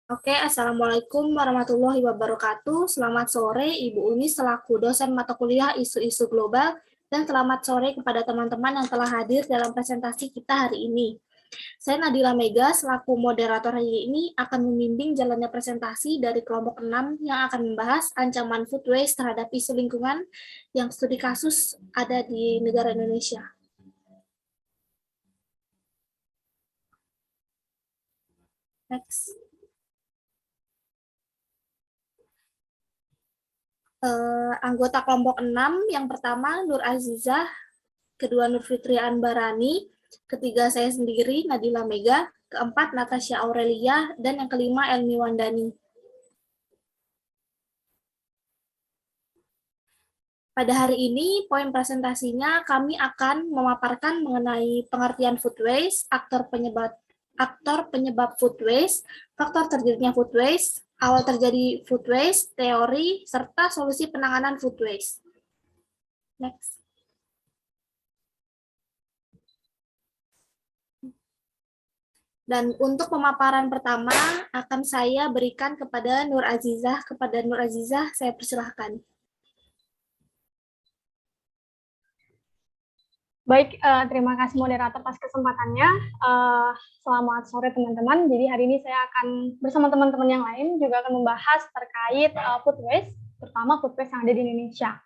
Oke, Assalamualaikum warahmatullahi wabarakatuh. Selamat sore, Ibu Uni selaku dosen mata kuliah isu-isu global, dan selamat sore kepada teman-teman yang telah hadir dalam presentasi kita hari ini. Saya Nadila Mega selaku moderator hari ini akan membimbing jalannya presentasi dari kelompok 6 yang akan membahas ancaman food waste terhadap isu lingkungan yang studi kasus ada di negara Indonesia. Next. Anggota kelompok 6 yang pertama Nur Azizah, kedua Nur Fitri Anbarani, ketiga saya sendiri Nadila Mega, keempat Natasha Aurelia, dan yang kelima Elmi Wandani. Pada hari ini, poin presentasinya kami akan memaparkan mengenai pengertian food waste, aktor penyebab food waste, faktor terjadinya food waste, awal terjadi food waste, teori, serta solusi penanganan food waste. Next. Dan untuk pemaparan pertama akan saya berikan kepada Nur Azizah. Kepada Nur Azizah, saya persilahkan. Baik, terima kasih moderator atas kesempatannya. Selamat sore teman-teman. Jadi hari ini saya akan bersama teman-teman yang lain juga akan membahas terkait food waste, terutama food waste yang ada di Indonesia.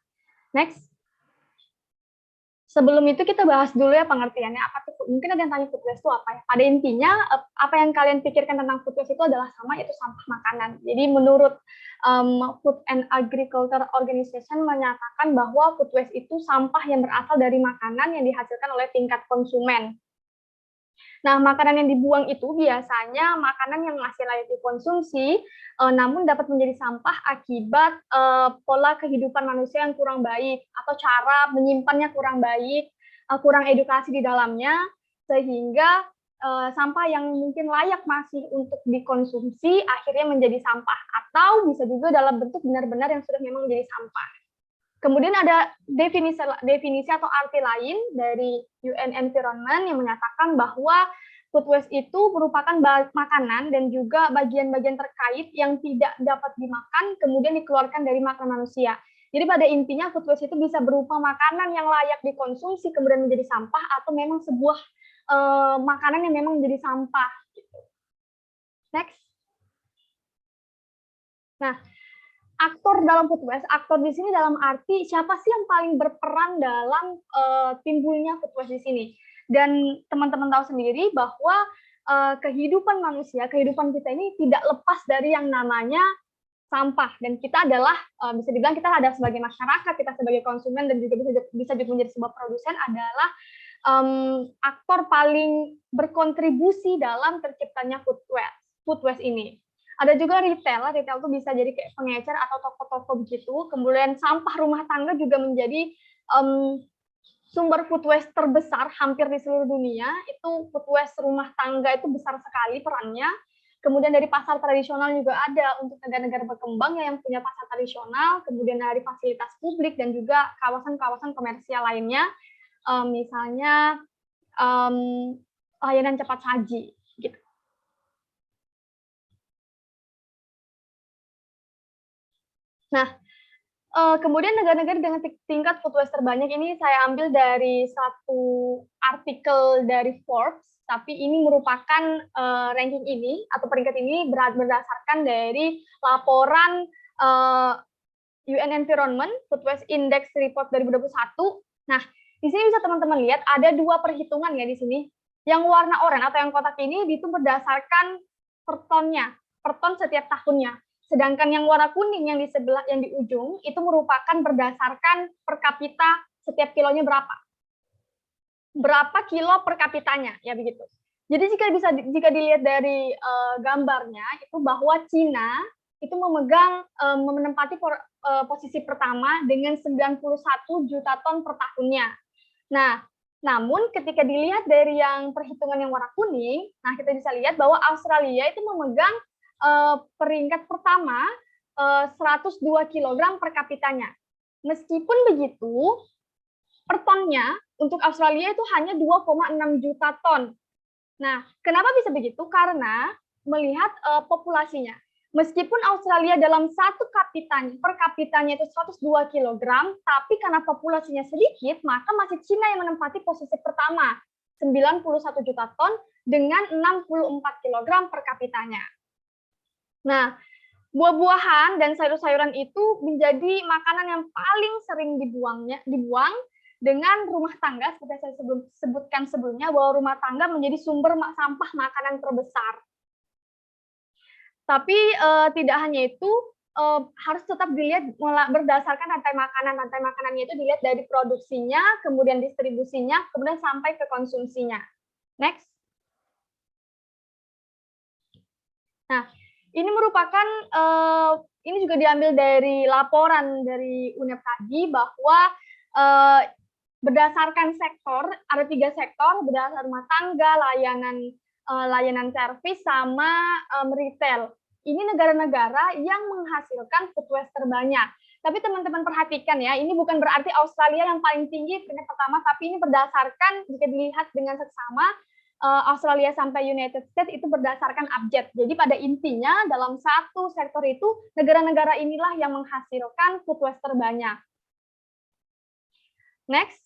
Next. Sebelum itu kita bahas dulu ya pengertiannya. Mungkin ada yang tanya food waste itu apa ya? Pada intinya, apa yang kalian pikirkan tentang food waste itu adalah sama, yaitu sampah makanan. Jadi menurut Food and Agriculture Organization menyatakan bahwa food waste itu sampah yang berasal dari makanan yang dihasilkan oleh tingkat konsumen. Nah, makanan yang dibuang itu biasanya makanan yang masih layak dikonsumsi, namun dapat menjadi sampah akibat pola kehidupan manusia yang kurang baik, atau cara menyimpannya kurang baik, kurang edukasi di dalamnya, sehingga sampah yang mungkin layak masih untuk dikonsumsi akhirnya menjadi sampah, atau bisa juga dalam bentuk benar-benar yang sudah memang menjadi sampah. Kemudian ada definisi atau arti lain dari UN Environment yang menyatakan bahwa food waste itu merupakan makanan dan juga bagian-bagian terkait yang tidak dapat dimakan kemudian dikeluarkan dari makanan manusia. Jadi pada intinya food waste itu bisa berupa makanan yang layak dikonsumsi kemudian menjadi sampah, atau memang sebuah makanan yang memang menjadi sampah. Next. Nah, aktor dalam food waste, aktor di sini dalam arti siapa sih yang paling berperan dalam timbulnya food waste di sini. Dan teman-teman tahu sendiri bahwa kehidupan manusia, kehidupan kita ini tidak lepas dari yang namanya sampah. Dan kita adalah, bisa dibilang kita ada sebagai masyarakat, kita sebagai konsumen, dan juga bisa juga menjadi sebuah produsen adalah aktor paling berkontribusi dalam terciptanya food waste ini. Ada juga retail itu bisa jadi kayak pengecer atau toko-toko begitu. Kemudian sampah rumah tangga juga menjadi sumber food waste terbesar hampir di seluruh dunia. Itu food waste rumah tangga itu besar sekali perannya. Kemudian dari pasar tradisional juga ada untuk negara-negara berkembang yang punya pasar tradisional. Kemudian dari fasilitas publik dan juga kawasan-kawasan komersial lainnya, misalnya layanan cepat saji. Gitu. Nah, kemudian negara-negara dengan tingkat food waste terbanyak ini saya ambil dari satu artikel dari Forbes, tapi ini merupakan ranking ini atau peringkat ini berdasarkan dari laporan UN Environment Food Waste Index Report 2021. Nah, di sini bisa teman-teman lihat ada dua perhitungan ya di sini. Yang warna oranye atau yang kotak ini itu berdasarkan per tonnya, per ton setiap tahunnya. Sedangkan yang warna kuning yang di sebelah, yang di ujung, itu merupakan berdasarkan per kapita setiap kilonya berapa. Berapa kilo per kapitanya, ya begitu. Jadi jika dilihat dari gambarnya, itu bahwa Cina itu menempati posisi pertama dengan 91 juta ton per tahunnya. Nah, namun ketika dilihat dari yang perhitungan yang warna kuning, nah kita bisa lihat bahwa Australia itu memegang peringkat pertama 102 kg per kapitanya. Meskipun begitu, per tonnya untuk Australia itu hanya 2,6 juta ton. Nah, kenapa bisa begitu? Karena melihat populasinya. Meskipun Australia dalam satu kapitanya, per kapitanya itu 102 kg, tapi karena populasinya sedikit, maka masih Cina yang menempati posisi pertama, 91 juta ton dengan 64 kg per kapitanya. Nah, buah-buahan dan sayur-sayuran itu menjadi makanan yang paling sering dibuang dengan rumah tangga, seperti saya sebutkan sebelumnya, bahwa rumah tangga menjadi sumber sampah makanan terbesar. Tapi tidak hanya itu, harus tetap dilihat berdasarkan rantai makanan. Rantai makanannya itu dilihat dari produksinya, kemudian distribusinya, kemudian sampai ke konsumsinya. Next. Nah, ini merupakan, ini juga diambil dari laporan dari UNEP tadi, bahwa berdasarkan sektor, ada 3 sektor, berdasarkan rumah tangga, layanan servis, sama retail. Ini negara-negara yang menghasilkan food waste terbanyak. Tapi teman-teman perhatikan ya, ini bukan berarti Australia yang paling tinggi peringkat pertama, tapi ini berdasarkan, jika dilihat dengan seksama, Australia sampai United States itu berdasarkan abjad. Jadi pada intinya, dalam satu sektor itu, negara-negara inilah yang menghasilkan food waste terbanyak. Next.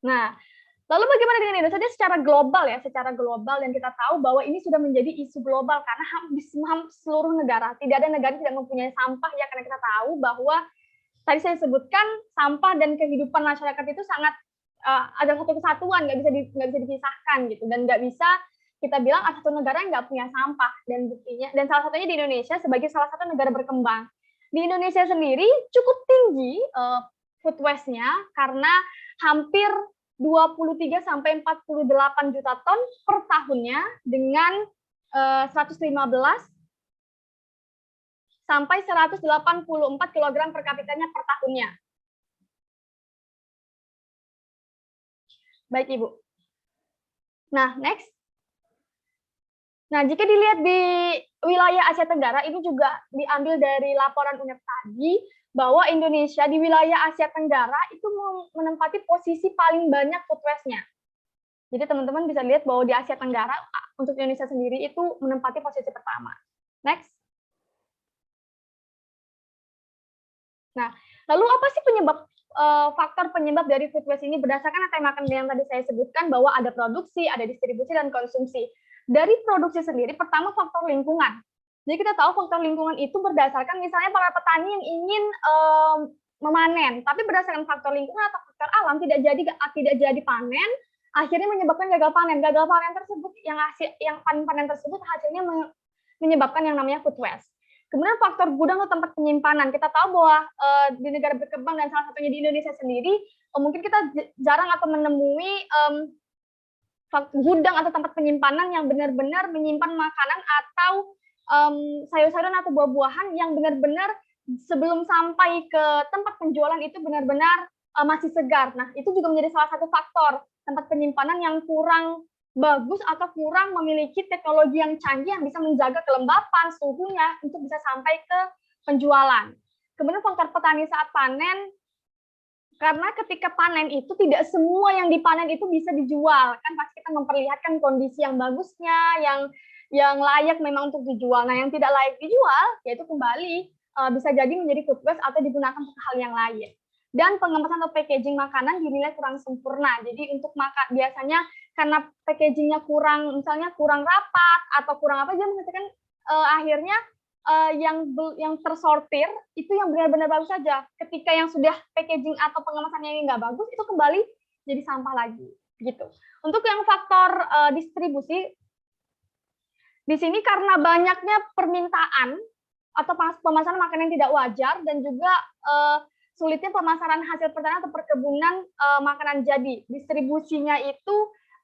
Nah, lalu bagaimana dengan Indonesia secara global ya, secara global, dan kita tahu bahwa ini sudah menjadi isu global karena di seluruh negara, tidak ada negara yang tidak mempunyai sampah ya, karena kita tahu bahwa tadi saya sebutkan sampah dan kehidupan masyarakat itu sangat ada satu kesatuan, nggak bisa dipisahkan gitu, dan nggak bisa kita bilang ada satu negara yang nggak punya sampah, dan buktinya, dan salah satunya di Indonesia sebagai salah satu negara berkembang. Di Indonesia sendiri cukup tinggi food waste-nya karena hampir 23 sampai 48 juta ton per tahunnya dengan 115 sampai 184 kg per kapitanya per tahunnya. Baik, Ibu. Nah, next. Nah, jika dilihat di wilayah Asia Tenggara, ini juga diambil dari laporan UNEP tadi, bahwa Indonesia di wilayah Asia Tenggara itu menempati posisi paling banyak food waste-nya. Jadi teman-teman bisa lihat bahwa di Asia Tenggara, untuk Indonesia sendiri itu menempati posisi pertama. Next. Nah, lalu apa sih faktor penyebab dari food waste ini? Berdasarkan rantai makanan yang tadi saya sebutkan, bahwa ada produksi, ada distribusi, dan konsumsi. Dari produksi sendiri, pertama faktor lingkungan. Jadi kita tahu faktor lingkungan itu berdasarkan misalnya para petani yang ingin memanen, tapi berdasarkan faktor lingkungan atau faktor alam tidak jadi panen, akhirnya menyebabkan gagal panen. Gagal panen tersebut yang panen tersebut hasilnya menyebabkan yang namanya food waste. Kemudian faktor gudang atau tempat penyimpanan. Kita tahu bahwa di negara berkembang dan salah satunya di Indonesia sendiri, mungkin kita jarang atau menemui gudang atau tempat penyimpanan yang benar-benar menyimpan makanan atau sayur-sayuran atau buah-buahan yang benar-benar sebelum sampai ke tempat penjualan itu benar-benar masih segar. Nah, itu juga menjadi salah satu faktor tempat penyimpanan yang kurang bagus atau kurang memiliki teknologi yang canggih yang bisa menjaga kelembapan, suhunya untuk bisa sampai ke penjualan. Kemudian faktor petani saat panen, karena ketika panen itu tidak semua yang dipanen itu bisa dijual, kan pasti kita memperlihatkan kondisi yang bagusnya, yang layak memang untuk dijual. Nah, yang tidak layak dijual, yaitu kembali bisa jadi menjadi food waste atau digunakan untuk hal yang lain. Dan pengemasan atau packaging makanan dinilai kurang sempurna. Jadi untuk biasanya karena packagingnya kurang, misalnya kurang rapat atau kurang apa, dia mengatakan akhirnya yang tersortir itu yang benar-benar bagus saja. Ketika yang sudah packaging atau pengemasannya yang nggak bagus, itu kembali jadi sampah lagi. Gitu. Untuk yang faktor distribusi, di sini karena banyaknya permintaan atau pemasaran makanan yang tidak wajar dan juga sulitnya pemasaran hasil pertanian atau perkebunan makanan jadi. Distribusinya itu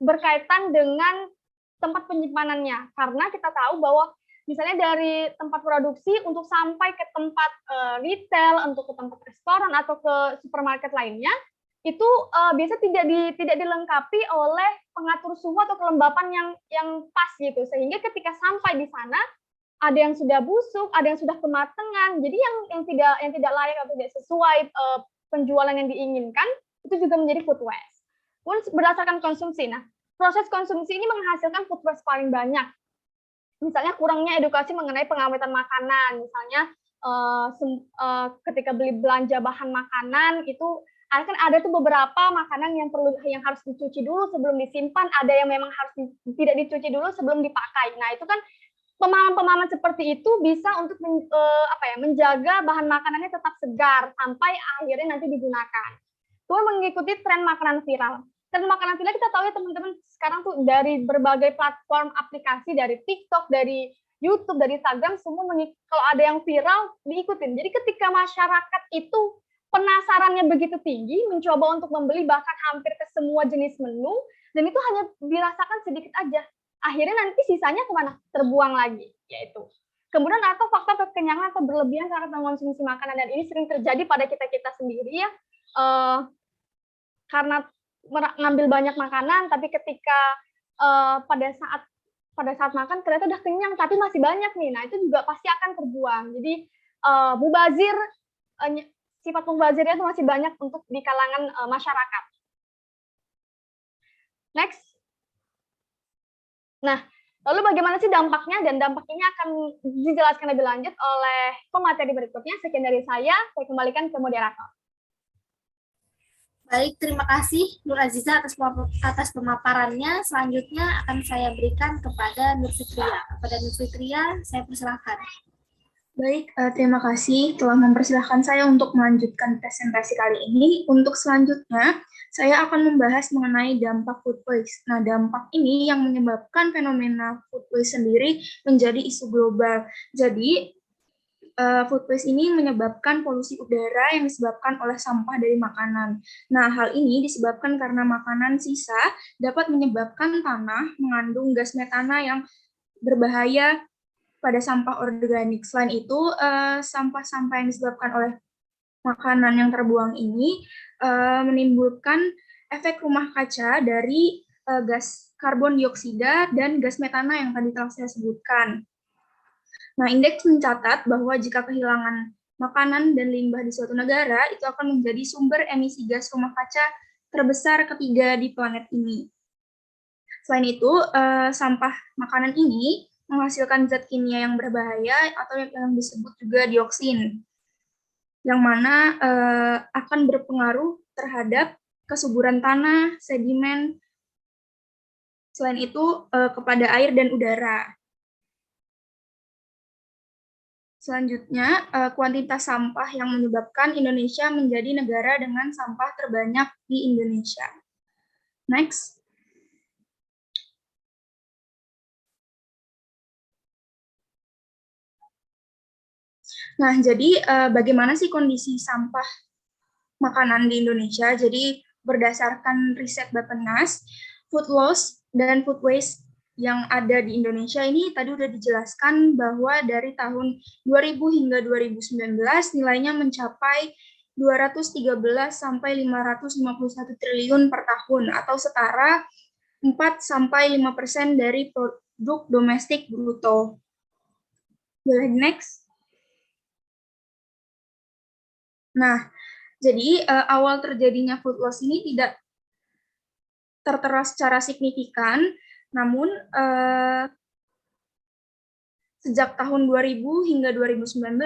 berkaitan dengan tempat penyimpanannya. Karena kita tahu bahwa misalnya dari tempat produksi untuk sampai ke tempat retail, untuk ke tempat restoran atau ke supermarket lainnya, itu biasa tidak dilengkapi oleh pengatur suhu atau kelembapan yang pas gitu, sehingga ketika sampai di sana ada yang sudah busuk, ada yang sudah kematangan, jadi yang tidak layak atau tidak sesuai penjualan yang diinginkan itu juga menjadi food waste. Pun berdasarkan konsumsi. Nah, proses konsumsi ini menghasilkan food waste paling banyak. Misalnya kurangnya edukasi mengenai pengawetan makanan, misalnya ketika beli belanja bahan makanan itu kan ada tuh beberapa makanan yang harus dicuci dulu sebelum disimpan, ada yang memang harus tidak dicuci dulu sebelum dipakai. Nah, itu kan pemahaman-pemahaman seperti itu bisa untuk menjaga bahan makanannya tetap segar sampai akhirnya nanti digunakan. Tuh mengikuti tren makanan viral. Tren makanan viral kita tahu ya teman-teman, sekarang tuh dari berbagai platform aplikasi, dari TikTok, dari YouTube, dari Instagram, semua kalau ada yang viral diikutin. Jadi ketika masyarakat itu penasarannya begitu tinggi, mencoba untuk membeli bahkan hampir ke semua jenis menu, dan itu hanya dirasakan sedikit aja. Akhirnya nanti sisanya kemana? Terbuang lagi, yaitu. Kemudian atau faktor kekenyangan atau berlebihan saat mengonsumsi makanan, dan ini sering terjadi pada kita-kita sendiri ya, karena ngambil banyak makanan, tapi ketika pada saat makan ternyata udah kenyang, tapi masih banyak nih. Nah, itu juga pasti akan terbuang. Jadi mubazir, sifat mubazirnya itu masih banyak untuk di kalangan masyarakat. Next. Nah, lalu bagaimana sih dampaknya? Dan dampak ini akan dijelaskan lebih lanjut oleh pemateri berikutnya. Sekian dari saya kembalikan ke moderator. Baik, terima kasih Nur Aziza atas pemaparannya. Selanjutnya akan saya berikan kepada Nur Fitria. Kepada Nur Fitria, saya persilahkan. Baik, terima kasih telah mempersilahkan saya untuk melanjutkan presentasi kali ini. Untuk selanjutnya, saya akan membahas mengenai dampak food waste. Nah, dampak ini yang menyebabkan fenomena food waste sendiri menjadi isu global. Jadi, food waste ini menyebabkan polusi udara yang disebabkan oleh sampah dari makanan. Nah, hal ini disebabkan karena makanan sisa dapat menyebabkan tanah mengandung gas metana yang berbahaya pada sampah organik. Selain itu, sampah-sampah yang disebabkan oleh makanan yang terbuang ini menimbulkan efek rumah kaca dari gas karbon dioksida dan gas metana yang tadi telah saya sebutkan. Nah, indeks mencatat bahwa jika kehilangan makanan dan limbah di suatu negara, itu akan menjadi sumber emisi gas rumah kaca terbesar ketiga di planet ini. Selain itu, sampah makanan ini menghasilkan zat kimia yang berbahaya atau yang disebut juga dioksin, yang mana akan berpengaruh terhadap kesuburan tanah, sedimen, selain itu kepada air dan udara. Selanjutnya, kuantitas sampah yang menyebabkan Indonesia menjadi negara dengan sampah terbanyak di Indonesia. Next. Nah, jadi bagaimana sih kondisi sampah makanan di Indonesia? Jadi berdasarkan riset Bappenas, food loss dan food waste yang ada di Indonesia ini tadi udah dijelaskan bahwa dari tahun 2000 hingga 2019 nilainya mencapai 213 sampai 551 triliun per tahun atau setara 4 sampai 5% dari produk domestik bruto. Boleh next. Nah, jadi awal terjadinya food loss ini tidak tertera secara signifikan, namun sejak tahun 2000 hingga 2019,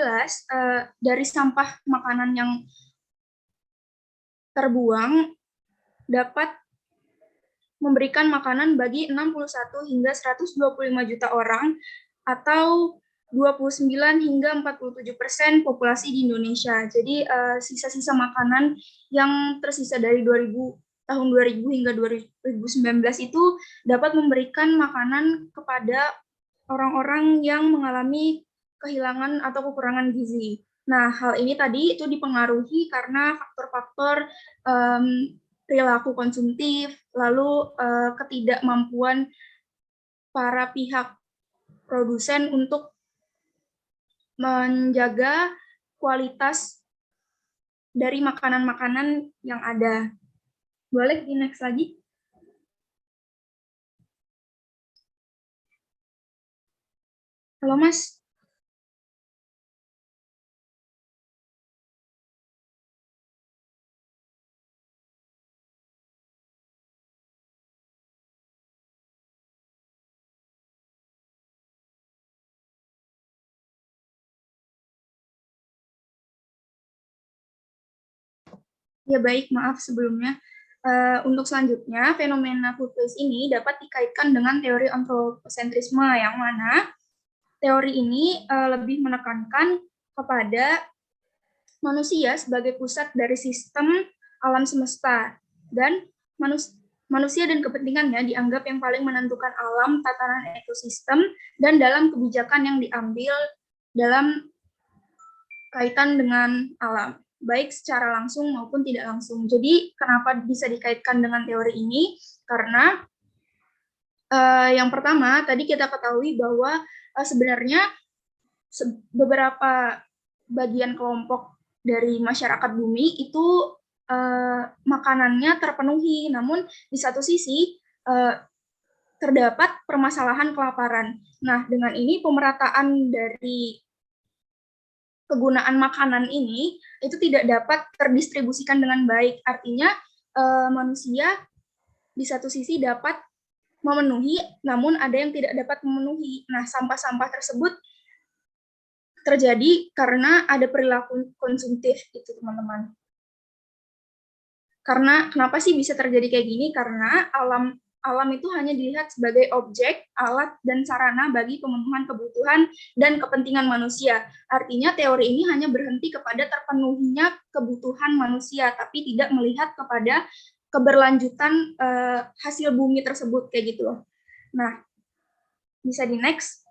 dari sampah makanan yang terbuang dapat memberikan makanan bagi 61 hingga 125 juta orang atau 29 hingga 47% populasi di Indonesia. Jadi sisa-sisa makanan yang tersisa dari tahun 2000 hingga 2019 itu dapat memberikan makanan kepada orang-orang yang mengalami kehilangan atau kekurangan gizi. Nah, hal ini tadi itu dipengaruhi karena faktor-faktor perilaku konsumtif, lalu ketidakmampuan para pihak produsen untuk menjaga kualitas dari makanan-makanan yang ada. Boleh di next lagi? Halo, Mas. Ya baik, maaf sebelumnya. Untuk selanjutnya, fenomena food waste ini dapat dikaitkan dengan teori antroposentrisme, yang mana teori ini lebih menekankan kepada manusia sebagai pusat dari sistem alam semesta, dan manusia dan kepentingannya dianggap yang paling menentukan alam, tatanan ekosistem, dan dalam kebijakan yang diambil dalam kaitan dengan alam, baik secara langsung maupun tidak langsung. Jadi kenapa bisa dikaitkan dengan teori ini? Karena yang pertama tadi kita ketahui bahwa sebenarnya beberapa bagian kelompok dari masyarakat bumi itu makanannya terpenuhi, namun di satu sisi terdapat permasalahan kelaparan. Nah, dengan ini pemerataan dari kegunaan makanan ini itu tidak dapat terdistribusikan dengan baik. Artinya manusia di satu sisi dapat memenuhi, namun ada yang tidak dapat memenuhi. Nah, sampah-sampah tersebut terjadi karena ada perilaku konsumtif itu, teman-teman. Karena kenapa sih bisa terjadi kayak gini? Karena alam itu hanya dilihat sebagai objek, alat, dan sarana bagi pemenuhan kebutuhan dan kepentingan manusia. Artinya teori ini hanya berhenti kepada terpenuhinya kebutuhan manusia, tapi tidak melihat kepada keberlanjutan hasil bumi tersebut, kayak gitu loh. Nah, bisa di next.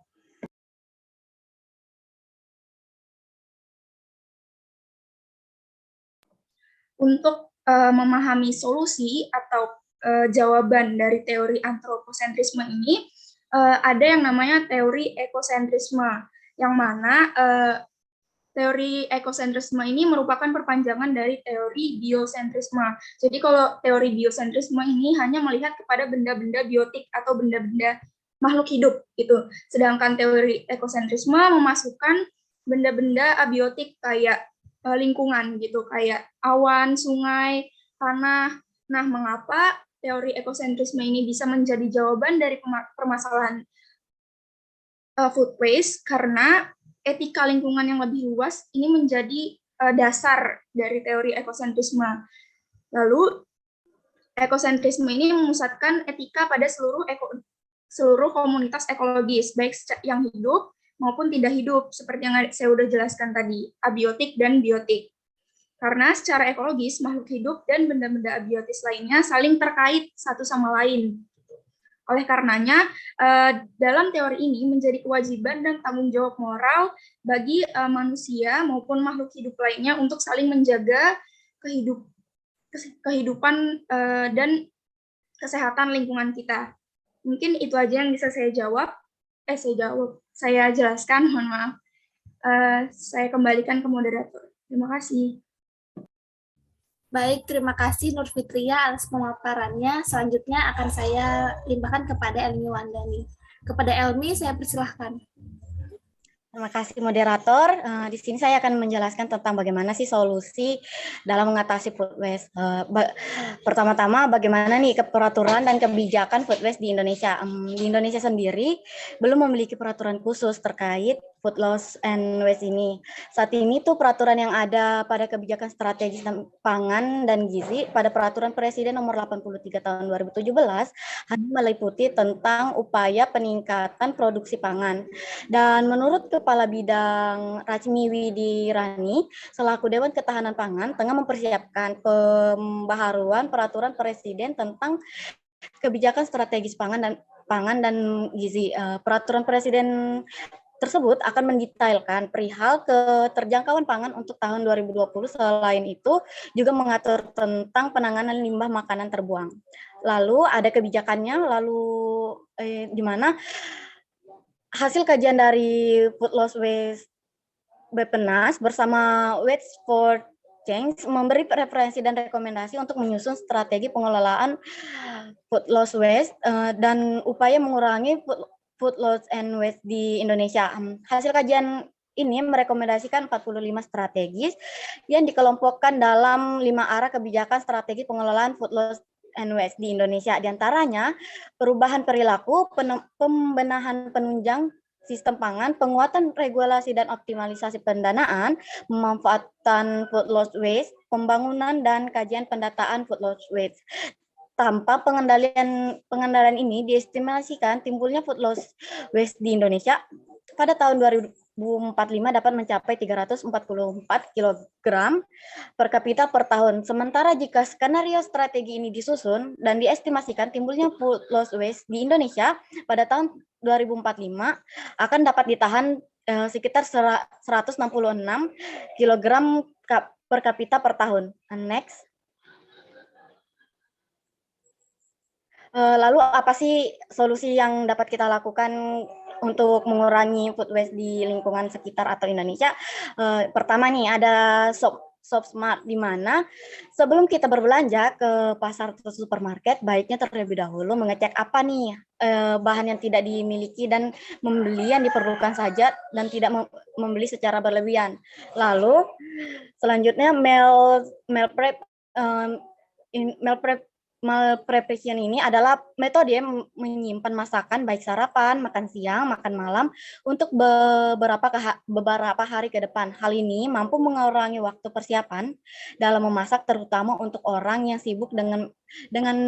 Untuk memahami solusi atau jawaban dari teori antroposentrisme ini, ada yang namanya teori ekosentrisme, yang mana teori ekosentrisme ini merupakan perpanjangan dari teori biosentrisme. Jadi kalau teori biosentrisme ini hanya melihat kepada benda-benda biotik atau benda-benda makhluk hidup gitu. Sedangkan teori ekosentrisme memasukkan benda-benda abiotik kayak lingkungan gitu, kayak awan, sungai, tanah. Nah, mengapa teori ekosentrisme ini bisa menjadi jawaban dari permasalahan food waste? Karena etika lingkungan yang lebih luas ini menjadi dasar dari teori ekosentrisme. Lalu ekosentrisme ini memusatkan etika pada seluruh komunitas ekologis, baik yang hidup maupun tidak hidup, seperti yang saya sudah jelaskan tadi, abiotik dan biotik. Karena secara ekologis, makhluk hidup dan benda-benda abiotis lainnya saling terkait satu sama lain. Oleh karenanya, dalam teori ini menjadi kewajiban dan tanggung jawab moral bagi manusia maupun makhluk hidup lainnya untuk saling menjaga kehidupan dan kesehatan lingkungan kita. Mungkin itu aja yang bisa saya jawab. Saya jelaskan, mohon maaf. Saya kembalikan ke moderator. Terima kasih. Baik, terima kasih Nur Fitria atas pemaparannya. Selanjutnya akan saya limpahkan kepada Elmi Wandani. Kepada Elmi, saya persilahkan. Terima kasih moderator. Di sini saya akan menjelaskan tentang bagaimana sih solusi dalam mengatasi food waste. Pertama-tama bagaimana nih peraturan dan kebijakan food waste di Indonesia. Di Indonesia sendiri belum memiliki peraturan khusus terkait food loss and waste ini. Saat ini tuh peraturan yang ada pada kebijakan strategis pangan dan gizi pada peraturan Presiden nomor 83 tahun 2017 hanya meliputi tentang upaya peningkatan produksi pangan. Dan menurut Kepala Bidang Rachmi Widirani selaku Dewan Ketahanan Pangan tengah mempersiapkan pembaharuan peraturan Presiden tentang kebijakan strategis pangan dan gizi. Peraturan Presiden tersebut akan mendetailkan perihal keterjangkauan pangan untuk tahun 2020. Selain itu juga mengatur tentang penanganan limbah makanan terbuang. Lalu ada kebijakannya, di mana hasil kajian dari Food Loss Waste Beppenas bersama Waste for Change memberi referensi dan rekomendasi untuk menyusun strategi pengelolaan food loss waste dan upaya mengurangi food loss and waste di Indonesia. Hasil kajian ini merekomendasikan 45 strategis yang dikelompokkan dalam 5 arah kebijakan strategi pengelolaan food loss and waste di Indonesia. Di antaranya perubahan perilaku, pembenahan penunjang sistem pangan, penguatan regulasi dan optimalisasi pendanaan, pemanfaatan food loss waste, pembangunan dan kajian pendataan food loss waste. Tanpa pengendalian ini diestimasikan timbulnya food loss waste di Indonesia pada tahun 2045 dapat mencapai 344 kg per kapita per tahun. Sementara jika skenario strategi ini disusun dan diestimasikan timbulnya food loss waste di Indonesia pada tahun 2045 akan dapat ditahan sekitar 166 kg per kapita per tahun. Next. Lalu apa sih solusi yang dapat kita lakukan untuk mengurangi food waste di lingkungan sekitar atau Indonesia? Pertama nih ada Shop Smart, di mana sebelum kita berbelanja ke pasar atau supermarket, baiknya terlebih dahulu mengecek apa nih bahan yang tidak dimiliki dan membeli yang diperlukan saja dan tidak membeli secara berlebihan. Lalu selanjutnya meal preparation ini adalah metode menyimpan masakan baik sarapan, makan siang, makan malam untuk beberapa hari ke depan. Hal ini mampu mengurangi waktu persiapan dalam memasak, terutama untuk orang yang sibuk dengan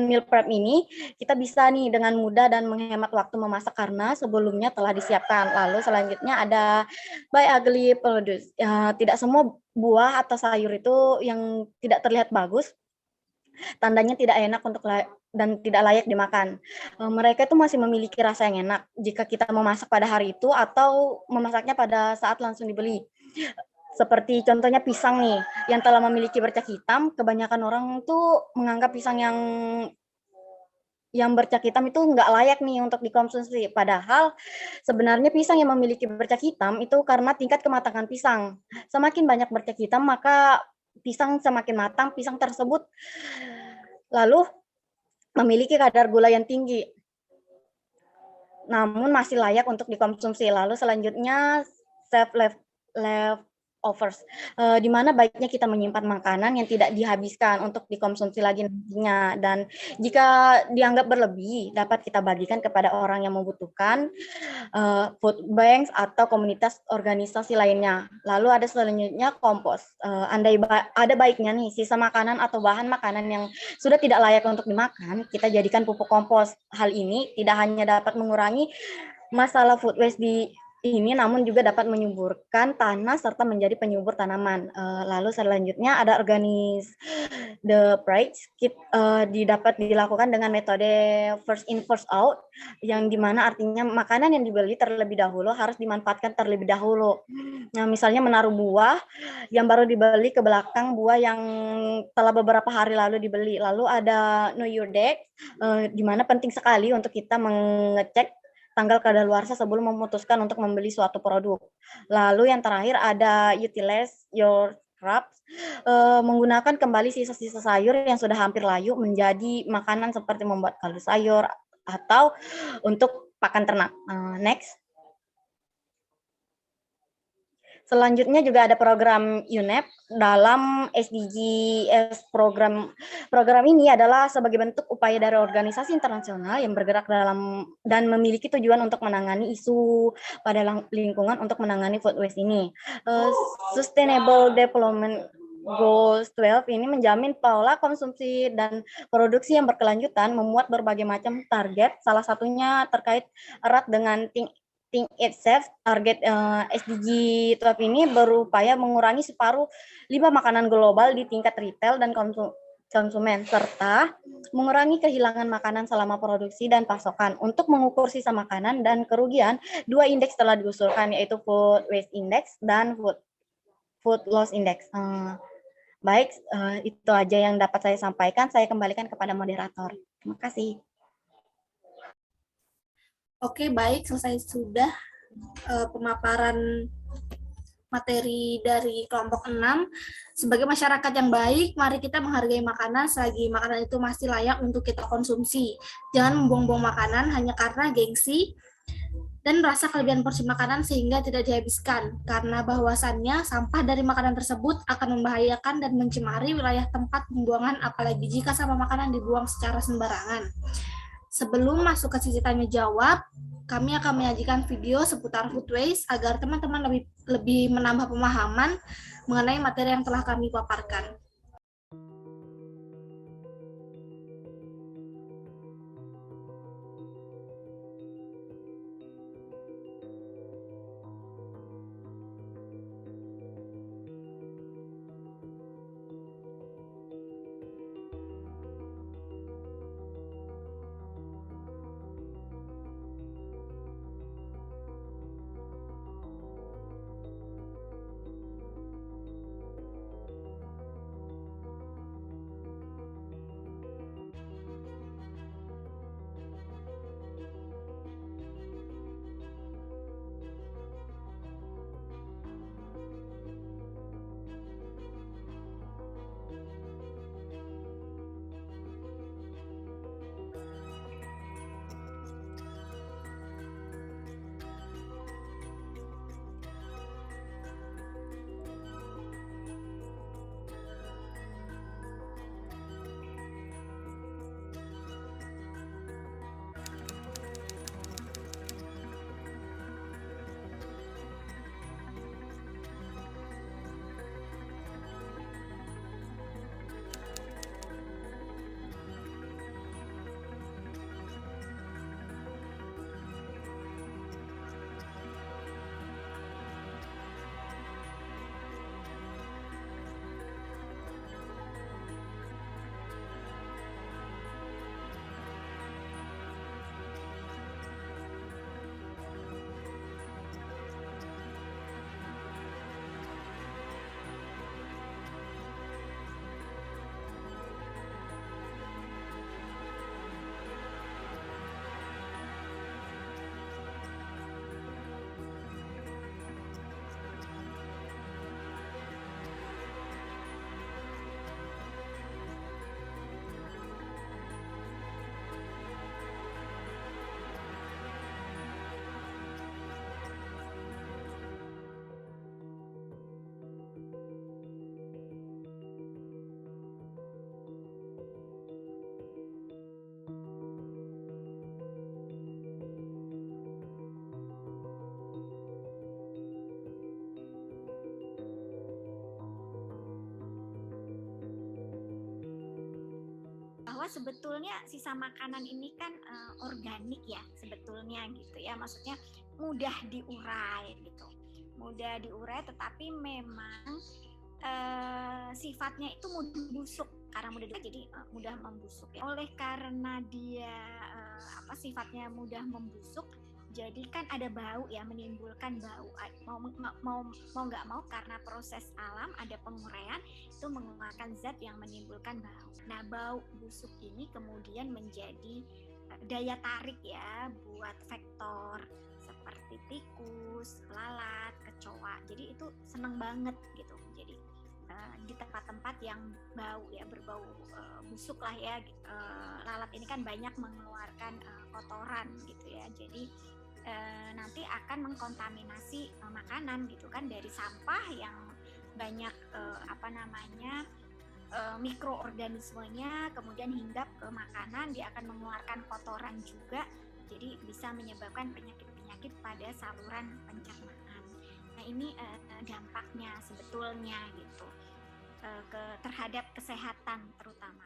meal prep ini. Kita bisa nih dengan mudah dan menghemat waktu memasak karena sebelumnya telah disiapkan. Lalu selanjutnya ada buy ugly produce. Tidak semua buah atau sayur itu yang tidak terlihat bagus tandanya tidak enak dan tidak layak dimakan. Mereka itu masih memiliki rasa yang enak jika kita memasak pada hari itu atau memasaknya pada saat langsung dibeli. Seperti contohnya pisang nih, yang telah memiliki bercak hitam, kebanyakan orang tuh menganggap pisang yang bercak hitam itu nggak layak nih untuk dikonsumsi. Padahal sebenarnya pisang yang memiliki bercak hitam itu karena tingkat kematangan pisang. Semakin banyak bercak hitam, maka pisang semakin matang, pisang tersebut lalu memiliki kadar gula yang tinggi, namun masih layak untuk dikonsumsi. Lalu selanjutnya save leftovers, di mana baiknya kita menyimpan makanan yang tidak dihabiskan untuk dikonsumsi lagi nantinya, dan jika dianggap berlebih dapat kita bagikan kepada orang yang membutuhkan, food banks atau komunitas organisasi lainnya. Lalu ada selanjutnya kompos. Ada baiknya nih sisa makanan atau bahan makanan yang sudah tidak layak untuk dimakan, kita jadikan pupuk kompos. Hal ini tidak hanya dapat mengurangi masalah food waste ini, namun juga dapat menyuburkan tanah serta menjadi penyubur tanaman. Lalu selanjutnya ada the price kit, dapat dilakukan dengan metode first in first out, yang dimana artinya makanan yang dibeli terlebih dahulu harus dimanfaatkan terlebih dahulu. Nah, misalnya menaruh buah yang baru dibeli ke belakang buah yang telah beberapa hari lalu dibeli. Lalu ada know your date, di mana penting sekali untuk kita mengecek tanggal kadaluarsa sebelum memutuskan untuk membeli suatu produk. Lalu yang terakhir ada utilize your crops, menggunakan kembali sisa-sisa sayur yang sudah hampir layu menjadi makanan seperti membuat kaldu sayur atau untuk pakan ternak. Next. Selanjutnya juga ada program UNEP dalam SDGs. Program ini adalah sebagai bentuk upaya dari organisasi internasional yang bergerak dalam dan memiliki tujuan untuk menangani isu pada lingkungan untuk menangani food waste ini. Sustainable Development Goals 12 ini menjamin pola konsumsi dan produksi yang berkelanjutan, memuat berbagai macam target, salah satunya terkait erat dengan Think It Safe. Target SDG 12 ini berupaya mengurangi separuh limbah makanan global di tingkat retail dan konsumen, serta mengurangi kehilangan makanan selama produksi dan pasokan. Untuk mengukur sisa makanan dan kerugian, 2 indeks telah diusulkan, yaitu Food Waste Index dan Food Loss Index. Baik, itu aja yang dapat saya sampaikan. Saya kembalikan kepada moderator. Terima kasih. Oke, baik, selesai sudah pemaparan materi dari kelompok 6. Sebagai masyarakat yang baik, mari kita menghargai makanan selagi makanan itu masih layak untuk kita konsumsi. Jangan membuang-buang makanan hanya karena gengsi dan rasa kelebihan porsi makanan sehingga tidak dihabiskan, karena bahwasannya sampah dari makanan tersebut akan membahayakan dan mencemari wilayah tempat pembuangan, apalagi jika sampah makanan dibuang secara sembarangan. Sebelum masuk ke sesi tanya jawab, kami akan menyajikan video seputar food waste agar teman-teman lebih menambah pemahaman mengenai materi yang telah kami paparkan. Bahwa sebetulnya sisa makanan ini kan organik ya sebetulnya gitu ya, maksudnya mudah diurai gitu, mudah diurai tetapi memang sifatnya itu mudah busuk karena mudah jadi mudah membusuk ya. Oleh karena dia sifatnya mudah membusuk, jadi kan ada bau ya, menimbulkan bau. Mau nggak mau karena proses alam ada penguraian itu mengeluarkan zat yang menimbulkan bau. Nah, bau busuk ini kemudian menjadi daya tarik ya buat vektor seperti tikus, lalat, kecoa. Jadi itu seneng banget gitu. Jadi di tempat-tempat yang bau ya, berbau busuk lah ya. Lalat ini kan banyak mengeluarkan kotoran gitu ya. Jadi nanti akan mengkontaminasi makanan gitu kan, dari sampah yang banyak mikroorganismenya kemudian hinggap ke makanan, dia akan mengeluarkan kotoran juga, jadi bisa menyebabkan penyakit-penyakit pada saluran pencernaan. Nah ini dampaknya sebetulnya gitu terhadap kesehatan terutama.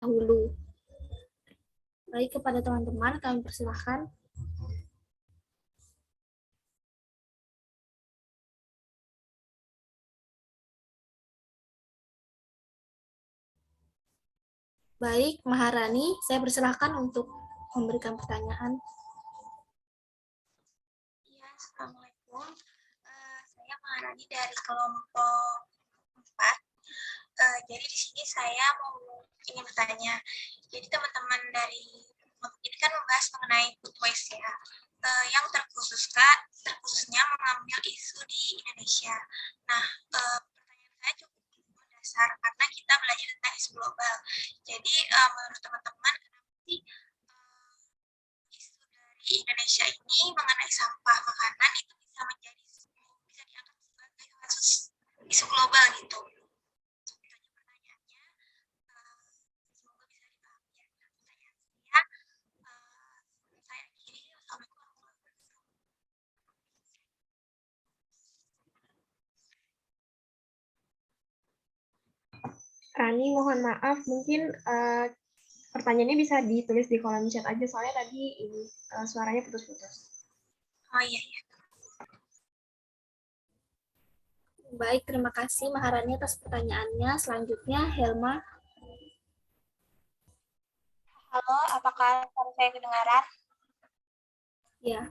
Dahulu. Baik, kepada teman-teman kami persilahkan. Baik, Maharani, saya persilahkan untuk memberikan pertanyaan. Ya, Assalamualaikum. Saya Maharani dari kelompok 4. Jadi di sini saya ingin bertanya. Jadi teman-teman dari ini kan membahas mengenai food waste ya, yang terkhususnya mengambil isu di Indonesia. Nah, pertanyaan saya cukup mendasar karena kita belajar tentang isu global. Jadi menurut teman-teman, kenapa sih isu dari Indonesia ini mengenai sampah makanan itu bisa dianggap sebagai kasus isu global gitu? Rani, mohon maaf, mungkin pertanyaannya bisa ditulis di kolom chat aja, soalnya tadi ini suaranya putus-putus. Oh iya, iya. Baik, terima kasih Maharani atas pertanyaannya. Selanjutnya, Helma. Halo, apakah suara saya kedengaran? Ya.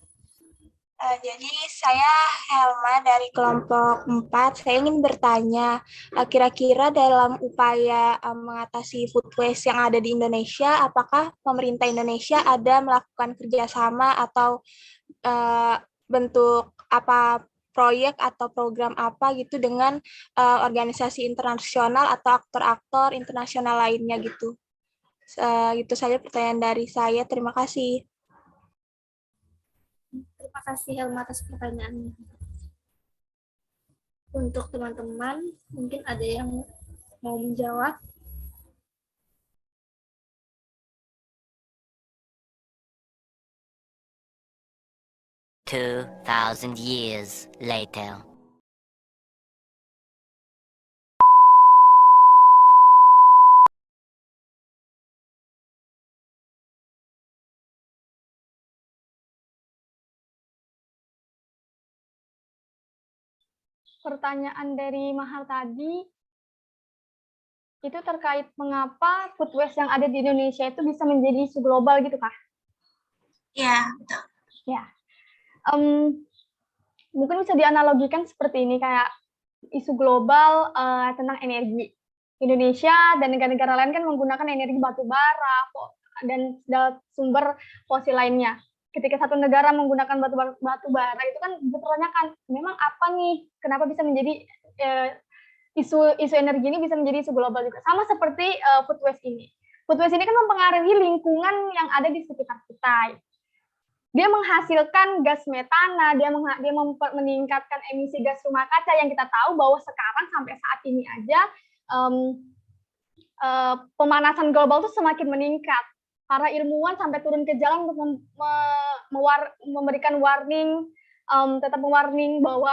Jadi saya Helma dari kelompok 4. Saya ingin bertanya, kira-kira dalam upaya mengatasi food waste yang ada di Indonesia, apakah pemerintah Indonesia ada melakukan kerjasama atau bentuk apa proyek atau program apa gitu dengan organisasi internasional atau aktor-aktor internasional lainnya gitu. Itu saja pertanyaan dari saya. Terima kasih. Terima kasih Helma atas pertanyaannya. Untuk teman-teman, mungkin ada yang mau menjawab? "2,000 years later." Pertanyaan dari Mahal tadi itu terkait mengapa food waste yang ada di Indonesia itu bisa menjadi isu global gitu, Kak? Iya, betul. Ya. Mungkin bisa dianalogikan seperti ini, kayak isu global tentang energi. Indonesia dan negara-negara lain kan menggunakan energi batu bara dan sumber fosil lainnya. Ketika satu negara menggunakan batu bara itu kan dipertanyakan, memang apa nih, kenapa bisa menjadi isu energi ini bisa menjadi isu global juga. Sama seperti food waste ini. Food waste ini kan mempengaruhi lingkungan yang ada di sekitar kita. Dia menghasilkan gas metana, dia meningkatkan emisi gas rumah kaca yang kita tahu bahwa sekarang sampai saat ini aja pemanasan global itu semakin meningkat. Para ilmuwan sampai turun ke jalan untuk memberikan warning, tetap mewarning bahwa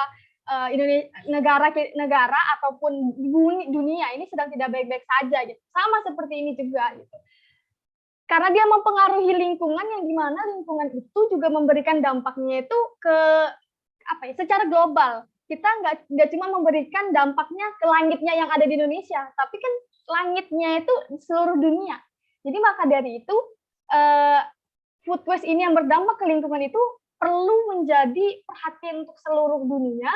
negara ataupun dunia ini sedang tidak baik-baik saja gitu. Sama seperti ini juga gitu. Karena dia mempengaruhi lingkungan yang dimana lingkungan itu juga memberikan dampaknya itu ke secara global. Kita nggak cuma memberikan dampaknya ke langitnya yang ada di Indonesia, tapi kan langitnya itu seluruh dunia. Jadi maka dari itu food waste ini yang berdampak ke lingkungan itu perlu menjadi perhatian untuk seluruh dunia,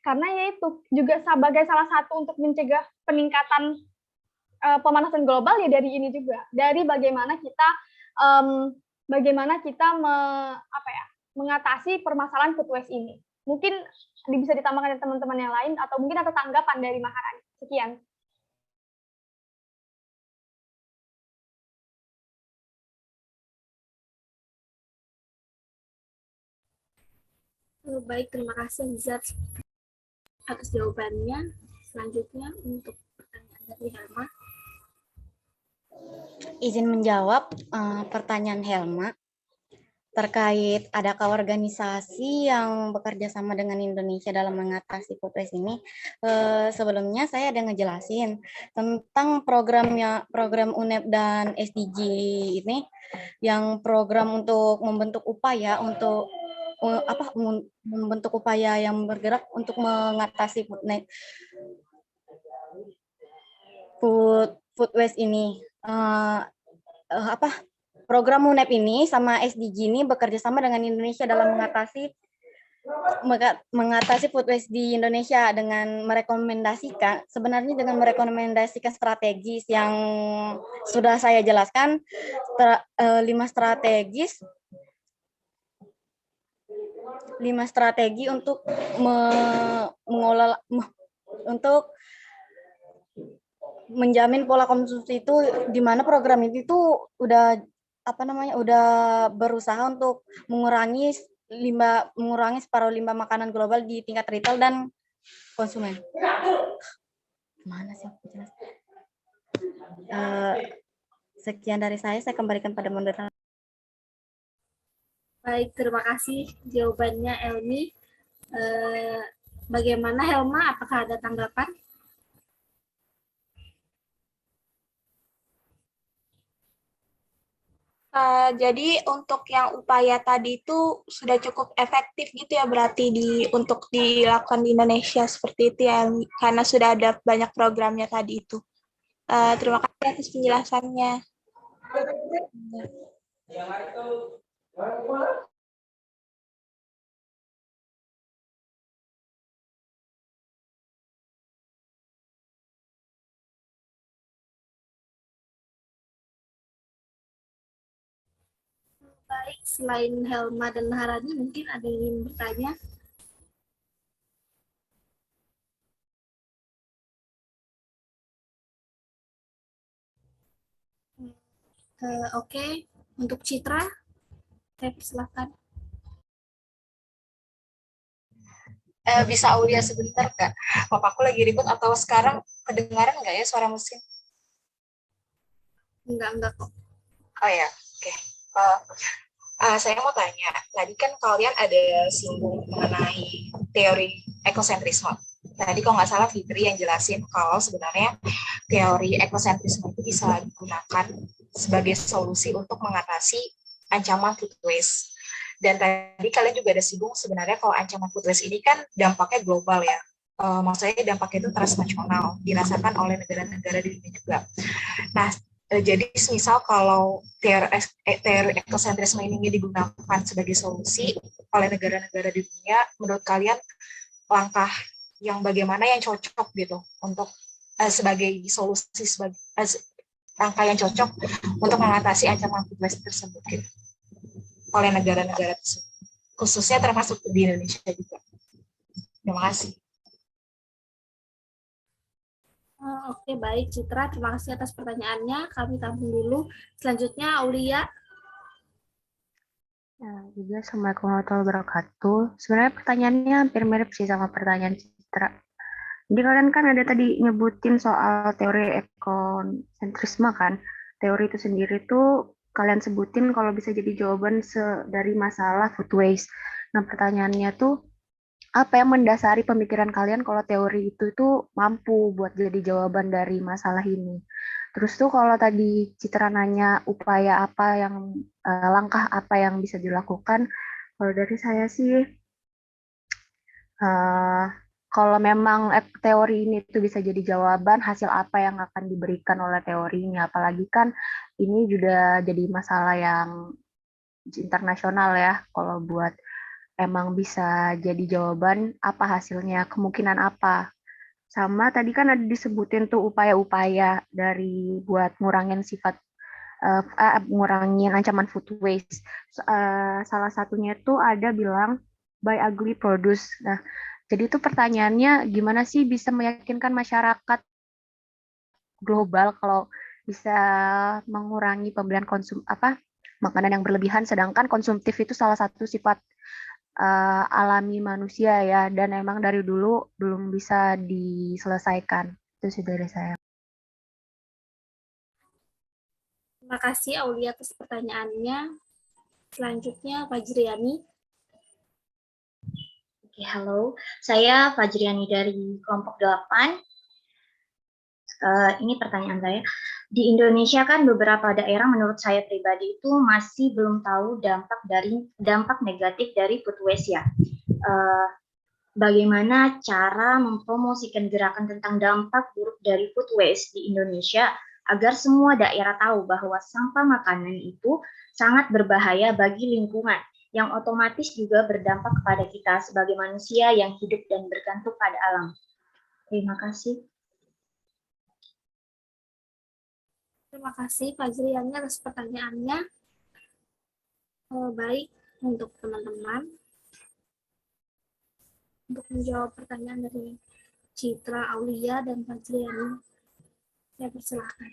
karena yaitu juga sebagai salah satu untuk mencegah peningkatan pemanasan global ya dari ini juga, dari bagaimana kita mengatasi permasalahan food waste ini. Mungkin bisa ditambahkan dari teman-teman yang lain atau mungkin ada tanggapan dari Maharani. Sekian. Baik, terima kasih Zat atas jawabannya. Selanjutnya untuk pertanyaan dari Helma. Izin menjawab pertanyaan Helma terkait adakah organisasi yang bekerja sama dengan Indonesia dalam mengatasi food waste ini. Sebelumnya saya ada ngejelasin tentang program UNEP dan SDG ini, yang program untuk membentuk upaya untuk membentuk upaya yang bergerak untuk mengatasi food waste ini. Program UNEP ini sama SDG ini bekerja sama dengan Indonesia dalam mengatasi mengatasi food waste di Indonesia dengan sebenarnya dengan merekomendasikan strategis yang sudah saya jelaskan, 5 strategi untuk mengolah untuk menjamin pola konsumsi itu, di mana program ini tuh udah berusaha untuk mengurangi separuh limbah makanan global di tingkat retail dan konsumen. Mana sih aku jelas? Sekian dari saya kembalikan pada moderator. Baik, terima kasih jawabannya Elmi. Bagaimana Helma, apakah ada tanggapan? Jadi untuk yang upaya tadi itu sudah cukup efektif gitu ya, berarti untuk dilakukan di Indonesia seperti itu ya, karena sudah ada banyak programnya tadi itu. Terima kasih atas penjelasannya. Baik, selain Helma dan Harani, mungkin ada yang ingin bertanya? Oke. Untuk Citra, saya persilakan. Bisa Aulia sebentar nggak? Papaku lagi ribut, atau sekarang kedengaran nggak ya suara mesin? Enggak kok. Oh ya, oke. Saya mau tanya, tadi kan kalian ada singgung mengenai teori ekosentrisme. Tadi kalau nggak salah Fitri yang jelasin kalau sebenarnya teori ekosentrisme itu bisa digunakan sebagai solusi untuk mengatasi ancaman food waste. Dan tadi kalian juga ada singgung sebenarnya kalau ancaman food waste ini kan dampaknya global ya. Maksudnya dampaknya itu transnasional, dirasakan oleh negara-negara di dunia juga. Nah, jadi misal kalau teori ekosentrisme ini digunakan sebagai solusi oleh negara-negara di dunia, menurut kalian langkah yang bagaimana yang cocok gitu untuk sebagai solusi, langkah yang cocok untuk mengatasi ancaman food waste tersebut gitu, oleh negara-negara tersebut, khususnya termasuk di Indonesia juga. Terima kasih. Oke, baik Citra, terima kasih atas pertanyaannya. Kami tampung dulu. Selanjutnya Aulia. Juga Assalamualaikum warahmatullahi wabarakatuh. Sebenarnya pertanyaannya hampir mirip sih sama pertanyaan Citra. Jadi kalian kan ada tadi nyebutin soal teori ekosentrisme kan. Teori itu sendiri tuh kalian sebutin kalau bisa jadi jawaban dari masalah food waste. Nah pertanyaannya tuh, apa yang mendasari pemikiran kalian kalau teori itu tuh mampu buat jadi jawaban dari masalah ini? Terus tuh kalau tadi Citra nanya upaya apa yang langkah apa yang bisa dilakukan, kalau dari saya sih kalau memang teori ini tuh bisa jadi jawaban, hasil apa yang akan diberikan oleh teori ini, apalagi kan ini juga jadi masalah yang internasional ya, kalau buat emang bisa jadi jawaban, apa hasilnya, kemungkinan apa. Sama tadi kan ada disebutin tuh upaya-upaya dari buat ngurangin ancaman food waste. Salah satunya tuh ada bilang buy ugly produce. Nah, jadi itu pertanyaannya gimana sih bisa meyakinkan masyarakat global kalau bisa mengurangi pembelian makanan yang berlebihan, sedangkan konsumtif itu salah satu sifat alami manusia ya, dan emang dari dulu belum bisa diselesaikan. Itu sih dari saya. Terima kasih Aulia atas pertanyaannya. Selanjutnya Fajriani. Oke, halo. Saya Fajriani dari kelompok 8. Ini pertanyaan saya. Di Indonesia kan beberapa daerah menurut saya pribadi itu masih belum tahu dampak negatif dari food waste ya. Bagaimana cara mempromosikan gerakan tentang dampak buruk dari food waste di Indonesia agar semua daerah tahu bahwa sampah makanan itu sangat berbahaya bagi lingkungan yang otomatis juga berdampak kepada kita sebagai manusia yang hidup dan bergantung pada alam. Terima kasih. Terima kasih Fajriani atas pertanyaannya. Baik, untuk teman-teman, untuk menjawab pertanyaan dari Citra, Aulia, dan Fajriani, saya persilahkan.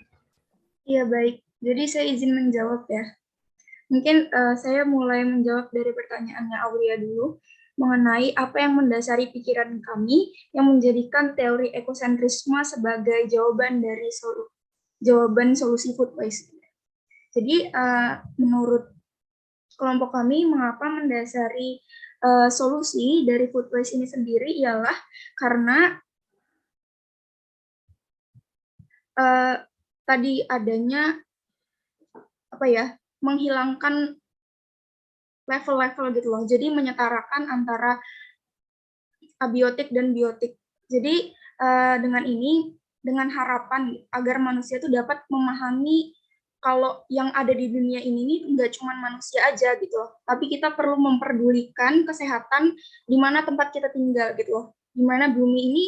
Iya, baik. Jadi saya izin menjawab ya. Mungkin saya mulai menjawab dari pertanyaannya Aulia dulu, mengenai apa yang mendasari pikiran kami yang menjadikan teori ekosentrisme sebagai jawaban dari solusi food waste. Jadi menurut kelompok kami, mengapa mendasari solusi dari food waste ini sendiri ialah karena tadi adanya menghilangkan level-level gitu loh. Jadi menyetarakan antara abiotik dan biotik. Jadi dengan ini, dengan harapan agar manusia itu dapat memahami kalau yang ada di dunia ini nggak cuma manusia aja gitu loh, tapi kita perlu memperdulikan kesehatan di mana tempat kita tinggal gitu loh, di mana bumi ini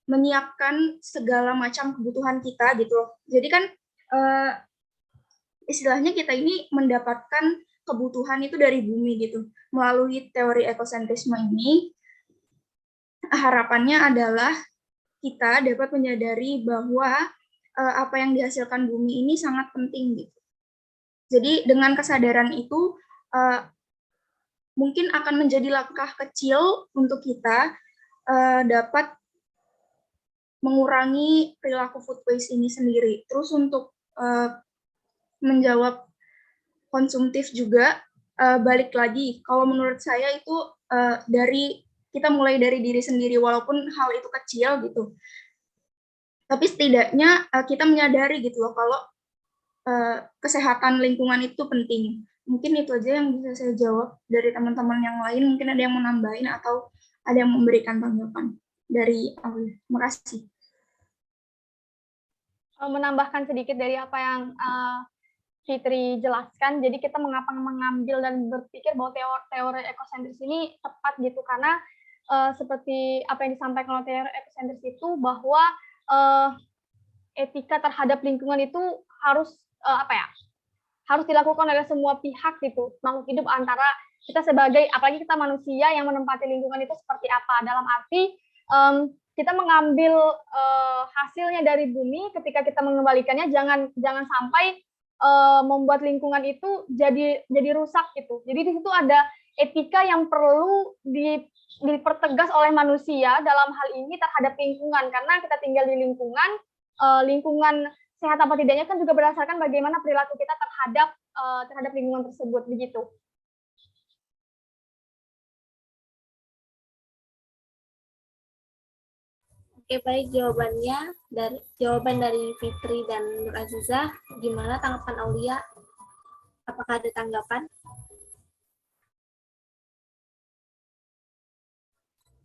menyiapkan segala macam kebutuhan kita gitu loh. Jadi kan istilahnya kita ini mendapatkan kebutuhan itu dari bumi gitu. Melalui teori ekosentrisme ini, harapannya adalah kita dapat menyadari bahwa apa yang dihasilkan bumi ini sangat penting gitu. Jadi dengan kesadaran itu mungkin akan menjadi langkah kecil untuk kita dapat mengurangi perilaku food waste ini sendiri. Terus untuk menjawab konsumtif juga, balik lagi, kalau menurut saya itu kita mulai dari diri sendiri, walaupun hal itu kecil gitu. Tapi setidaknya kita menyadari gitu loh kalau kesehatan lingkungan itu penting. Mungkin itu aja yang bisa saya jawab. Dari teman-teman yang lain mungkin ada yang mau nambahin atau ada yang memberikan tanggapan dari Aulia. Terima kasih. Menambahkan sedikit dari apa yang Fitri jelaskan, jadi kita mengapa mengambil dan berpikir bahwa teori ekosentris ini tepat gitu, karena seperti apa yang disampaikan oleh teori ekosentris itu bahwa etika terhadap lingkungan itu harus harus dilakukan oleh semua pihak gitu, makhluk hidup, antara kita sebagai, apalagi kita manusia yang menempati lingkungan itu seperti apa, dalam arti kita mengambil hasilnya dari bumi, ketika kita mengembalikannya jangan sampai membuat lingkungan itu jadi rusak gitu. Jadi di situ ada etika yang perlu dipertegas oleh manusia dalam hal ini terhadap lingkungan, karena kita tinggal di lingkungan sehat apa tidaknya kan juga berdasarkan bagaimana perilaku kita terhadap lingkungan tersebut begitu. Oke, baik, jawaban dari Fitri dan Nur Azizah. Gimana tanggapan Aulia? Apakah ada tanggapan?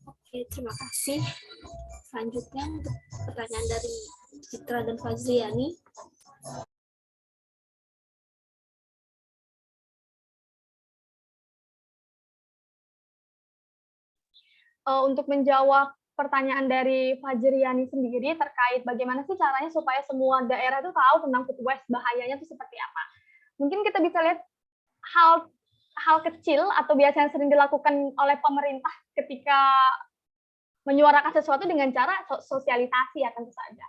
Oke, terima kasih. Selanjutnya untuk pertanyaan dari Citra dan Fajriani. Untuk menjawab pertanyaan dari Fajriani sendiri terkait bagaimana sih caranya supaya semua daerah itu tahu tentang food waste, bahayanya itu seperti apa. Mungkin kita bisa lihat hal kecil atau biasanya sering dilakukan oleh pemerintah ketika menyuarakan sesuatu dengan cara sosialisasi ya tentu saja.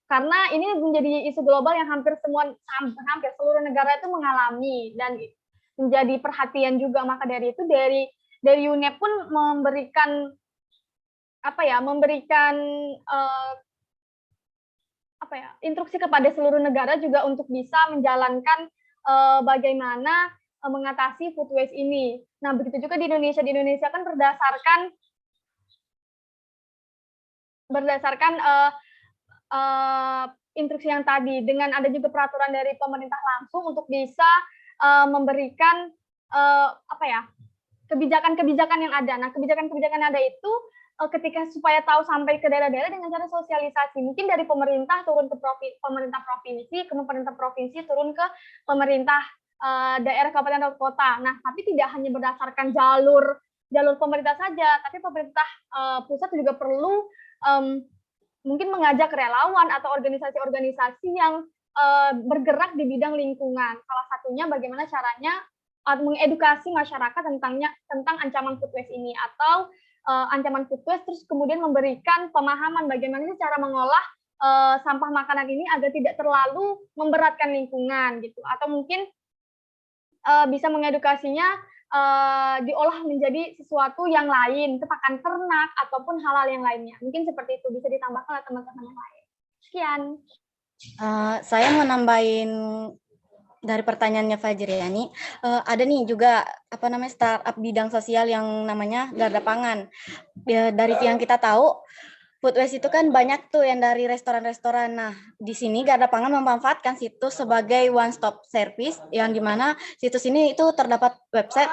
Karena ini menjadi isu global yang hampir seluruh negara itu mengalami dan menjadi perhatian juga. Maka dari itu dari UNEP pun memberikan instruksi kepada seluruh negara juga untuk bisa menjalankan bagaimana mengatasi food waste ini. Nah, begitu juga di Indonesia. Di Indonesia kan berdasarkan instruksi yang tadi, dengan ada juga peraturan dari pemerintah langsung untuk bisa memberikan kebijakan-kebijakan yang ada. Nah, kebijakan-kebijakan yang ada itu ketika supaya tahu sampai ke daerah-daerah dengan cara sosialisasi. Mungkin dari pemerintah turun ke pemerintah provinsi, ke pemerintah provinsi turun ke pemerintah daerah kabupaten atau kota. Nah, tapi tidak hanya berdasarkan jalur pemerintah saja, tapi pemerintah pusat juga perlu mungkin mengajak relawan atau organisasi-organisasi yang bergerak di bidang lingkungan. Salah satunya bagaimana caranya mengedukasi masyarakat tentang ancaman food waste ini, atau ancaman food waste, terus kemudian memberikan pemahaman bagaimana sih cara mengolah sampah makanan ini agar tidak terlalu memberatkan lingkungan gitu, atau mungkin bisa mengedukasinya diolah menjadi sesuatu yang lain, itu pakan ternak ataupun hal-hal yang lainnya. Mungkin seperti itu, bisa ditambahkan oleh teman-teman yang lain. Sekian. Saya mau nambahin dari pertanyaannya Fajriani, ada nih juga startup bidang sosial yang namanya Garda Pangan. Dari yang kita tahu, food waste itu kan banyak tuh yang dari restoran-restoran. Nah, di sini Garda Pangan memanfaatkan situs sebagai one stop service, yang dimana situs ini itu terdapat website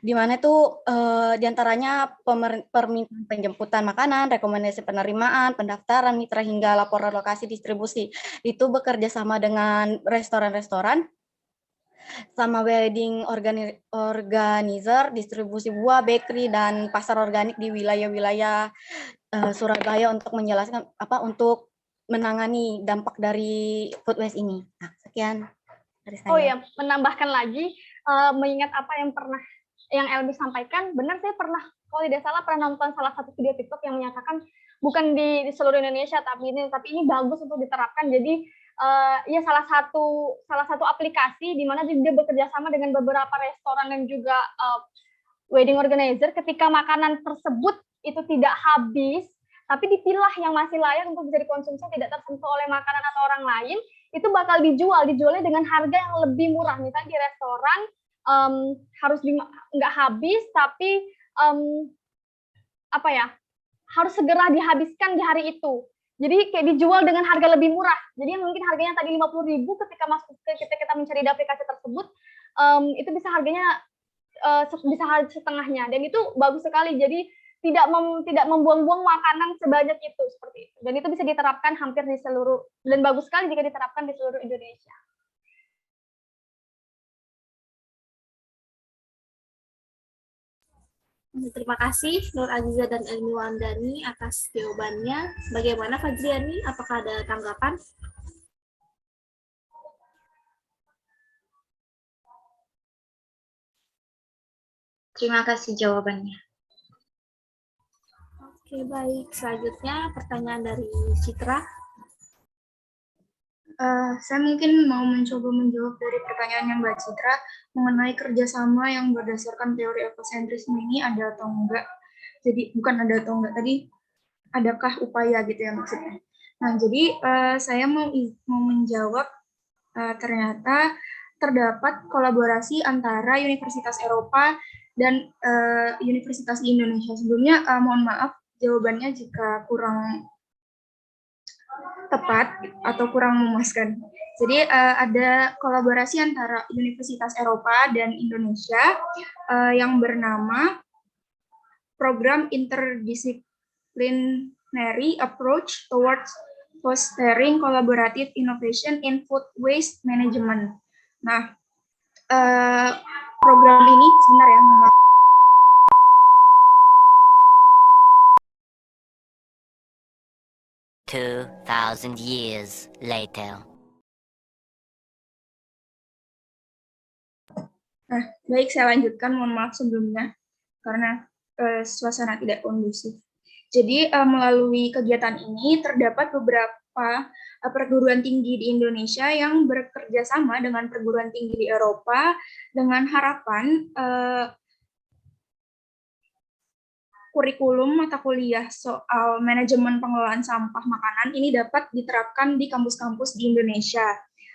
di mana itu diantaranya permintaan penjemputan makanan, rekomendasi penerimaan, pendaftaran mitra hingga laporan lokasi distribusi. Itu bekerja sama dengan restoran-restoran, sama wedding organizer, distribusi buah, bakery, dan pasar organik di wilayah-wilayah Surabaya untuk menjelaskan untuk menangani dampak dari food waste ini. Nah, sekian dari saya. Oh ya, menambahkan lagi, mengingat apa yang Elmi sampaikan, benar saya pernah, kalau tidak salah pernah nonton salah satu video TikTok yang menyatakan bukan di seluruh Indonesia, tapi ini bagus untuk diterapkan. Jadi ya salah satu aplikasi di mana dia bekerja sama dengan beberapa restoran dan juga wedding organizer. Ketika makanan tersebut itu tidak habis, tapi dipilah yang masih layak untuk bisa dikonsumsi, tidak tersentuh oleh makanan atau orang lain, itu bakal dijualnya dengan harga yang lebih murah. Misalnya di restoran harus nggak habis, tapi harus segera dihabiskan di hari itu. Jadi kayak dijual dengan harga lebih murah. Jadi yang mungkin harganya tadi 50.000, ketika kita mencari di aplikasi tersebut, itu bisa harganya bisa setengahnya, dan itu bagus sekali. Jadi tidak membuang-buang makanan sebanyak itu, seperti itu. Dan itu bisa diterapkan hampir di seluruh, dan bagus sekali jika diterapkan di seluruh Indonesia. Terima kasih Nur Aziza dan Elmi Wandani atas jawabannya. Bagaimana Fajriani? Apakah ada tanggapan? Terima kasih jawabannya. Oke, baik. Selanjutnya pertanyaan dari Citra. Saya mungkin mau mencoba menjawab dari pertanyaan yang Mbak Citra mengenai kerjasama yang berdasarkan teori ekosentrisme ini ada atau enggak. Jadi bukan ada atau enggak, tadi adakah upaya gitu ya maksudnya. Nah, jadi saya mau menjawab ternyata terdapat kolaborasi antara Universitas Eropa dan Universitas di Indonesia. Sebelumnya mohon maaf jawabannya jika kurang tepat atau kurang memuaskan. Jadi ada kolaborasi antara Universitas Eropa dan Indonesia yang bernama Program Interdisciplinary Approach Towards Fostering Collaborative Innovation in Food Waste Management. Nah, program ini sebentar ya, 2,000 years later. Nah, baik, saya lanjutkan. Mohon maaf sebelumnya karena suasana tidak kondusif. Jadi melalui kegiatan ini terdapat beberapa perguruan tinggi di Indonesia yang bekerja sama dengan perguruan tinggi di Eropa dengan harapan kurikulum mata kuliah soal manajemen pengelolaan sampah makanan ini dapat diterapkan di kampus-kampus di Indonesia.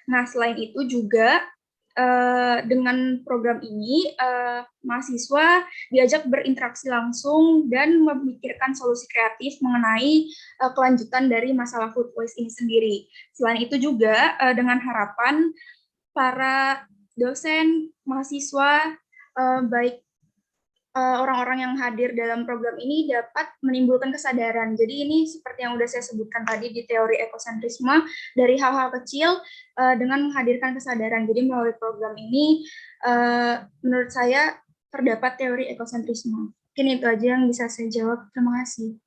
Nah, selain itu juga dengan program ini mahasiswa diajak berinteraksi langsung dan memikirkan solusi kreatif mengenai kelanjutan dari masalah food waste ini sendiri. Selain itu juga dengan harapan para dosen, mahasiswa baik orang-orang yang hadir dalam program ini dapat menimbulkan kesadaran. Jadi ini seperti yang sudah saya sebutkan tadi di teori ekosentrisme, dari hal-hal kecil dengan menghadirkan kesadaran. Jadi melalui program ini, menurut saya terdapat teori ekosentrisme. Mungkin itu aja yang bisa saya jawab. Terima kasih.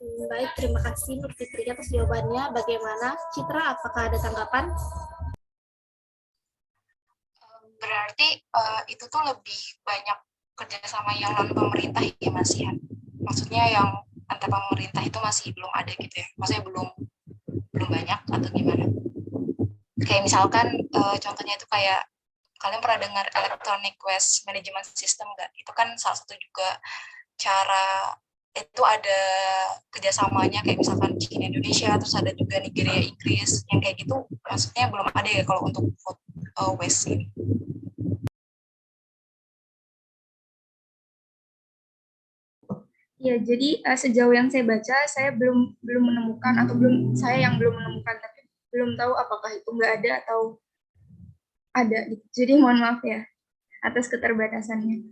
Baik, terima kasih Nur Fitri atas jawabannya. Bagaimana? Citra, apakah ada tanggapan? Berarti itu tuh lebih banyak kerjasama yang non pemerintah ya Mas ya. Maksudnya yang antar pemerintah itu masih belum ada gitu ya. Maksudnya belum banyak atau gimana? Kayak misalkan contohnya itu kayak kalian pernah dengar electronic waste management system nggak? Itu kan salah satu juga cara itu ada kerjasamanya kayak misalkan China Indonesia, terus ada juga Nigeria Inggris yang kayak gitu. Maksudnya belum ada ya kalau untuk food waste ini. Ya, jadi sejauh yang saya baca, saya belum menemukan atau saya yang belum menemukan, tapi belum tahu apakah itu nggak ada atau ada. Jadi mohon maaf ya atas keterbatasannya.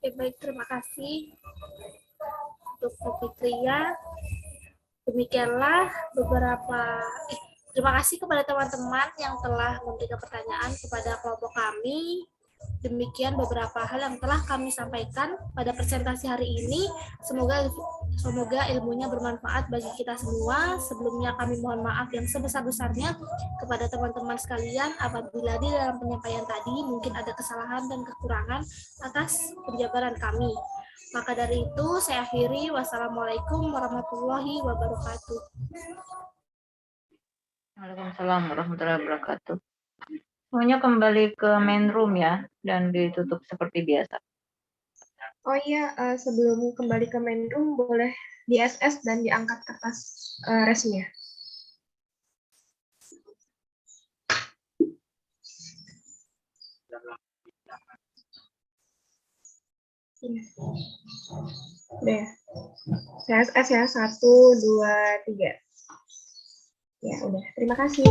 Oke, baik, terima kasih untuk Fitria. Demikianlah terima kasih kepada teman-teman yang telah memberikan pertanyaan kepada kelompok kami. Demikian beberapa hal yang telah kami sampaikan pada presentasi hari ini. Semoga ilmunya bermanfaat bagi kita semua. Sebelumnya kami mohon maaf yang sebesar-besarnya kepada teman-teman sekalian apabila di dalam penyampaian tadi mungkin ada kesalahan dan kekurangan atas penjabaran kami. Maka dari itu saya akhiri. Wassalamualaikum warahmatullahi wabarakatuh. Waalaikumsalam warahmatullahi wabarakatuh. Semuanya kembali ke main room ya, dan ditutup seperti biasa. Oh iya, sebelum kembali ke main room, boleh di SS dan diangkat kertas resminya. Udah ya. CSS ya, 1, 2, 3. Ya udah, terima kasih.